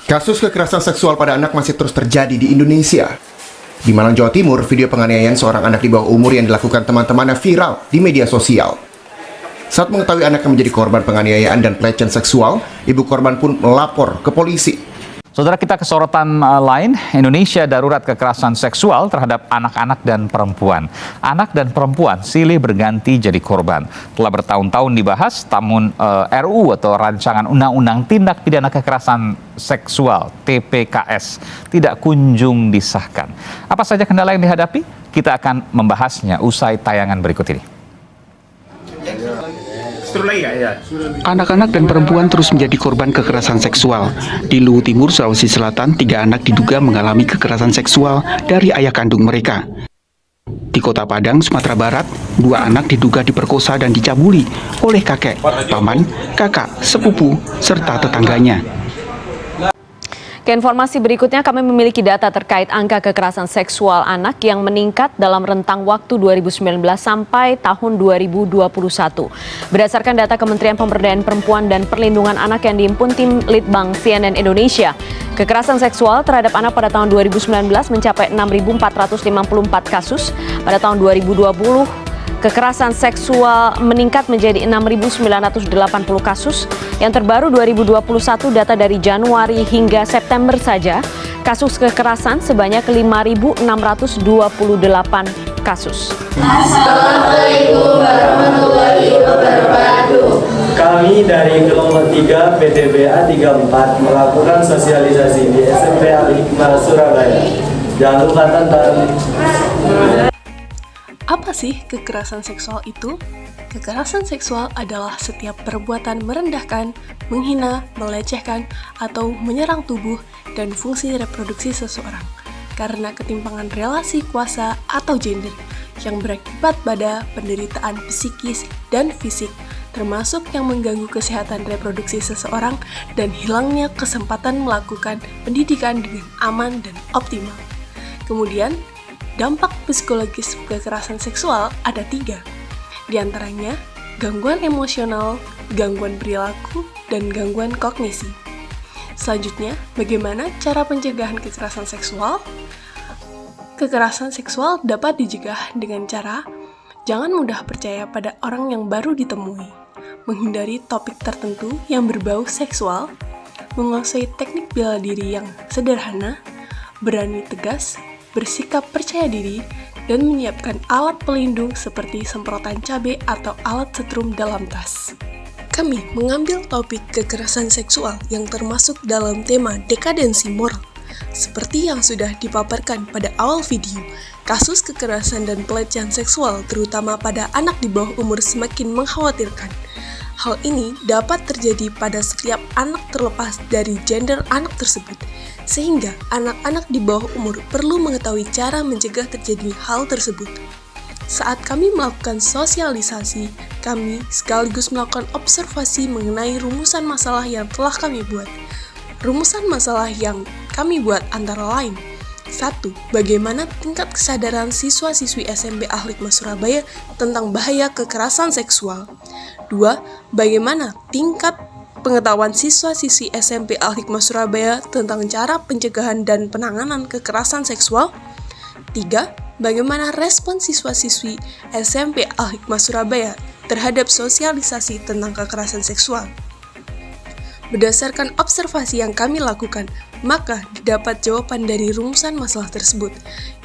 Kasus kekerasan seksual pada anak masih terus terjadi di Indonesia. Di Malang, Jawa Timur, video penganiayaan seorang anak di bawah umur yang dilakukan teman-temannya viral di media sosial. Saat mengetahui anaknya menjadi korban penganiayaan dan pelecehan seksual, ibu korban pun melapor ke polisi. Saudara, kita ke sorotan lain, Indonesia darurat kekerasan seksual terhadap anak-anak dan perempuan. Anak dan perempuan silih berganti jadi korban. Telah bertahun-tahun dibahas, namun RUU atau Rancangan Undang-Undang Tindak Pidana Kekerasan Seksual (TPKS) tidak kunjung disahkan. Apa saja kendala yang dihadapi? Kita akan membahasnya usai tayangan berikut ini. Anak-anak dan perempuan terus menjadi korban kekerasan seksual. Di Luwu Timur, Sulawesi Selatan, 3 anak diduga mengalami kekerasan seksual dari ayah kandung mereka. Di Kota Padang, Sumatera Barat, 2 anak diduga diperkosa dan dicabuli oleh kakek, paman, kakak, sepupu, serta tetangganya. Ke informasi berikutnya, kami memiliki data terkait angka kekerasan seksual anak yang meningkat dalam rentang waktu 2019 sampai tahun 2021. Berdasarkan data Kementerian Pemberdayaan Perempuan dan Perlindungan Anak yang dihimpun tim Litbang CNN Indonesia, kekerasan seksual terhadap anak pada tahun 2019 mencapai 6.454 kasus. Pada tahun 2020, kekerasan seksual meningkat menjadi 6.980 kasus. Yang terbaru 2021 data dari Januari hingga September saja, kasus kekerasan sebanyak 5.628 kasus. Assalamualaikum warahmatullahi wabarakatuh. Kami dari kelompok 3 PTBA 34 melakukan sosialisasi di SMP Al-Hikmah Surabaya. Jangan lupa tonton. Apa sih kekerasan seksual itu? Kekerasan seksual adalah setiap perbuatan merendahkan, menghina, melecehkan, atau menyerang tubuh dan fungsi reproduksi seseorang karena ketimpangan relasi kuasa atau gender yang berakibat pada penderitaan psikis dan fisik, termasuk yang mengganggu kesehatan reproduksi seseorang dan hilangnya kesempatan melakukan pendidikan dengan aman dan optimal. Kemudian, dampak psikologis kekerasan seksual ada 3, di antaranya gangguan emosional, gangguan perilaku, dan gangguan kognisi. Selanjutnya, bagaimana cara pencegahan kekerasan seksual? Kekerasan seksual dapat dicegah dengan cara jangan mudah percaya pada orang yang baru ditemui, menghindari topik tertentu yang berbau seksual, menguasai teknik bela diri yang sederhana, berani tegas, bersikap percaya diri, dan menyiapkan alat pelindung seperti semprotan cabai atau alat setrum dalam tas. Kami mengambil topik kekerasan seksual yang termasuk dalam tema dekadensi moral. Seperti yang sudah dipaparkan pada awal video, kasus kekerasan dan pelecehan seksual terutama pada anak di bawah umur semakin mengkhawatirkan. Hal ini dapat terjadi pada setiap anak terlepas dari gender anak tersebut, sehingga anak-anak di bawah umur perlu mengetahui cara mencegah terjadi hal tersebut. Saat kami melakukan sosialisasi, kami sekaligus melakukan observasi mengenai rumusan masalah yang telah kami buat. Rumusan masalah yang kami buat antara lain: 1. Bagaimana tingkat kesadaran siswa-siswi SMP Al-Hikmah Surabaya tentang bahaya kekerasan seksual? 2. Bagaimana tingkat pengetahuan siswa-siswi SMP Al-Hikmah Surabaya tentang cara pencegahan dan penanganan kekerasan seksual? 3. Bagaimana respon siswa-siswi SMP Al-Hikmah Surabaya terhadap sosialisasi tentang kekerasan seksual? Berdasarkan observasi yang kami lakukan, maka didapat jawaban dari rumusan masalah tersebut.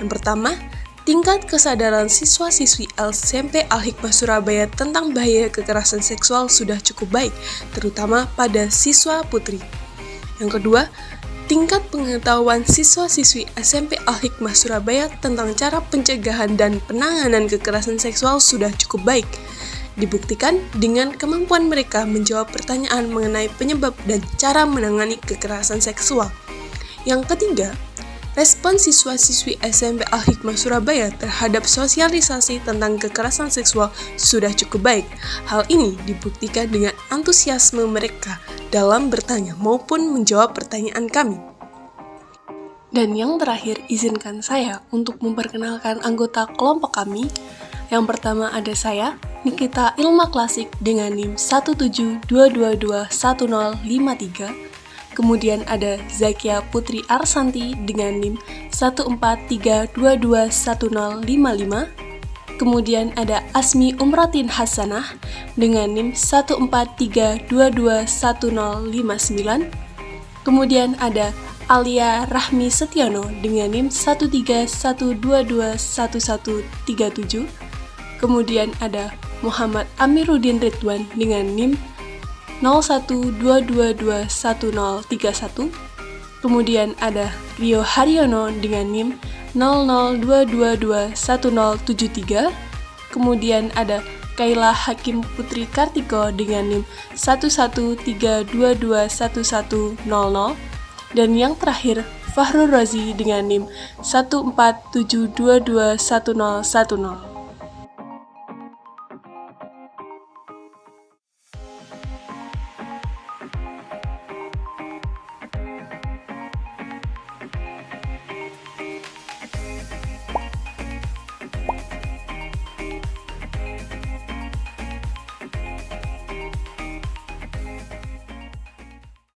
Yang pertama, tingkat kesadaran siswa-siswi SMP Al-Hikmah Surabaya tentang bahaya kekerasan seksual sudah cukup baik, terutama pada siswa putri. Yang kedua, tingkat pengetahuan siswa-siswi SMP Al-Hikmah Surabaya tentang cara pencegahan dan penanganan kekerasan seksual sudah cukup baik. Dibuktikan dengan kemampuan mereka menjawab pertanyaan mengenai penyebab dan cara menangani kekerasan seksual. Yang ketiga, respon siswa-siswi SMP Al-Hikmah Surabaya terhadap sosialisasi tentang kekerasan seksual sudah cukup baik. Hal ini dibuktikan dengan antusiasme mereka dalam bertanya maupun menjawab pertanyaan kami. Dan yang terakhir, izinkan saya untuk memperkenalkan anggota kelompok kami. Yang pertama ada saya, Nikita Ilma Klasik dengan NIM 172221053. Kemudian ada Zakia Putri Arsanti dengan NIM 143221055. Kemudian ada Asmi Umratin Hasanah dengan NIM 143221059. Kemudian ada Alia Rahmi Setiono dengan NIM 131221137. Kemudian ada Muhammad Amiruddin Ridwan dengan NIM 0122211031. Kemudian ada Rio Haryono dengan NIM 0022211073. Kemudian ada Kaila Hakim Putri Kartiko dengan NIM 113221100. Dan yang terakhir, Fahrul Razi dengan NIM 147221010.